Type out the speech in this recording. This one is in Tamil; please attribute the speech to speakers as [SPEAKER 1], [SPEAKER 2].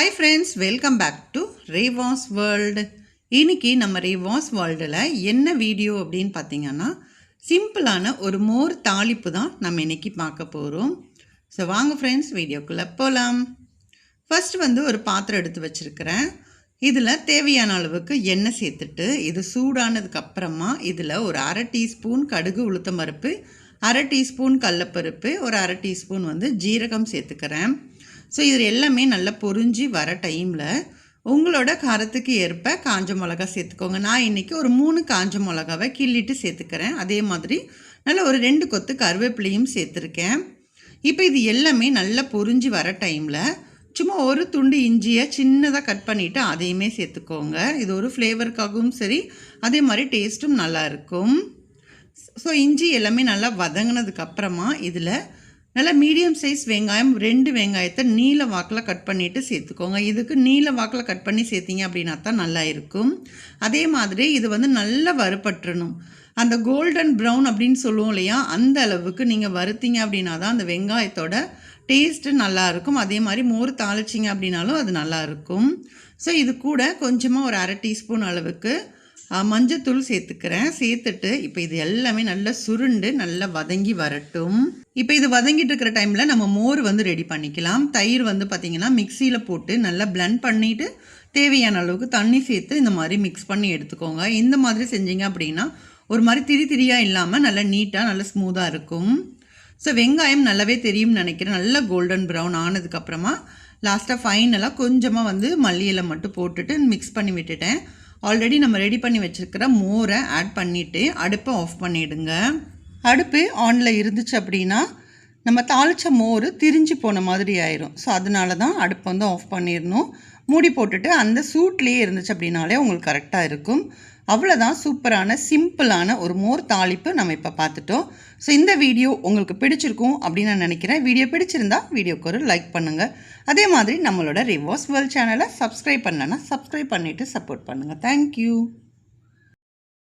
[SPEAKER 1] Hi friends, welcome back to Revas world. இன்றைக்கி நம்ம ரேவாஸ் வேர்ல்டில் என்ன வீடியோ அப்படின்னு பார்த்தீங்கன்னா, சிம்பிளான ஒரு மோர் தாளிப்பு தான் நம்ம இன்றைக்கி பார்க்க போகிறோம். ஸோ வாங்க ஃப்ரெண்ட்ஸ், வீடியோக்குள்ளே போகலாம். ஃபஸ்ட்டு ஒரு பாத்திரம் எடுத்து வச்சுருக்கிறேன். இதில் தேவையான அளவுக்கு எண்ணெய் சேர்த்துட்டு இது சூடானதுக்கப்புறமா இதில் ஒரு அரை டீஸ்பூன் கடுகு உளுத்தம் பருப்பு, அரை டீஸ்பூன் கடலப்பருப்பு, ஒரு அரை டீஸ்பூன் ஜீரகம் சேர்த்துக்கிறேன். ஸோ இது எல்லாமே நல்லா பொரிஞ்சு வர டைமில் உங்களோட காரத்துக்கு ஏற்ப காஞ்ச மிளகா சேர்த்துக்கோங்க. நான் இன்றைக்கி ஒரு 3 காஞ்ச மிளகாவை கிள்ளிட்டு சேர்த்துக்கிறேன். அதே மாதிரி நல்லா ஒரு 2 கொத்து கருவேப்பிலையும் சேர்த்துருக்கேன். இப்போ இது எல்லாமே நல்லா பொரிஞ்சு வர டைமில் சும்மா ஒரு துண்டு இஞ்சியை சின்னதாக கட் பண்ணிவிட்டு அதையுமே சேர்த்துக்கோங்க. இது ஒரு ஃப்ளேவருக்காகவும் சரி, அதே மாதிரி டேஸ்ட்டும் நல்லாயிருக்கும். ஸோ இஞ்சி எல்லாமே நல்லா வதங்கினதுக்கப்புறமா இதில் நல்லா மீடியம் சைஸ் வெங்காயம் 2 வெங்காயத்தை நீல வாக்கில் கட் பண்ணிவிட்டு சேர்த்துக்கோங்க. இதுக்கு நீல வாக்கில் கட் பண்ணி சேர்த்திங்க அப்படின்னா தான் நல்லா இருக்கும். அதே மாதிரி இது நல்லா வறுபட்டுறணும். அந்த கோல்டன் ப்ரௌன் அப்படின்னு சொல்லுவோம் இல்லையா, அந்த அளவுக்கு நீங்கள் வறுத்தீங்க அப்படின்னா தான் அந்த வெங்காயத்தோட டேஸ்ட்டு நல்லாயிருக்கும். அதே மாதிரி மோர் தாளிச்சிங்க அப்படின்னாலும் அது நல்லாயிருக்கும். ஸோ இது கூட கொஞ்சமாக ஒரு அரை டீஸ்பூன் அளவுக்கு மஞ்சத்தூள் சேர்த்துக்கிறேன். சேர்த்துட்டு இப்போ இது எல்லாமே நல்லா சுருண்டு நல்லா வதங்கி வரட்டும். இப்போ இது வதங்கிட்டு இருக்கிற டைமில் நம்ம மோர் ரெடி பண்ணிக்கலாம். தயிர் பார்த்திங்கன்னா மிக்சியில் போட்டு நல்லா பிளெண்ட் பண்ணிவிட்டு தேவையான அளவுக்கு தண்ணி சேர்த்து இந்த மாதிரி மிக்ஸ் பண்ணி எடுத்துக்கோங்க. இந்த மாதிரி செஞ்சீங்க அப்படின்னா ஒரு மாதிரி திரியாக இல்லாமல் நல்லா நீட்டாக நல்லா ஸ்மூத்தாக இருக்கும். ஸோ வெங்காயம் நல்லாவே தெரியும்னு நினைக்கிறேன். நல்லா கோல்டன் ப்ரௌன் ஆனதுக்கப்புறமா லாஸ்ட்டாக ஃபைனலாக கொஞ்சமாக மல்லி இலை மட்டும் போட்டுட்டு மிக்ஸ் பண்ணி விட்டுட்டேன். ஆல்ரெடி நம்ம ரெடி பண்ணி வச்சுருக்கிற மோரை ஆட் பண்ணிவிட்டு அடுப்பை ஆஃப் பண்ணிவிடுங்க. அடுப்பு ஆனில் இருந்துச்சு அப்படின்னா நம்ம தாளித்த மோர் திரிஞ்சு போன மாதிரி ஆயிரும். ஸோ அதனால தான் அடுப்பை ஆஃப் பண்ணிடணும். மூடி போட்டுட்டு அந்த சூட்லேயே இருந்துச்சு அப்படின்னாலே உங்களுக்கு கரெக்டாக இருக்கும். அவ்வளோதான், சூப்பரான சிம்பிளான ஒரு மோர் தாளிப்பு நம்ம இப்போ பார்த்துட்டோம். ஸோ இந்த வீடியோ உங்களுக்கு பிடிச்சிருக்கும் அப்படின்னு நான் நினைக்கிறேன். வீடியோ பிடிச்சிருந்தா வீடியோக்கு ஒரு லைக் பண்ணுங்கள். அதே மாதிரி நம்மளோட ரேவாஸ் வேர்ல்ட் சேனலை சப்ஸ்கிரைப் பண்ணலன்னா சப்ஸ்கிரைப் பண்ணிவிட்டு சப்போர்ட் பண்ணுங்கள். தேங்க்யூ.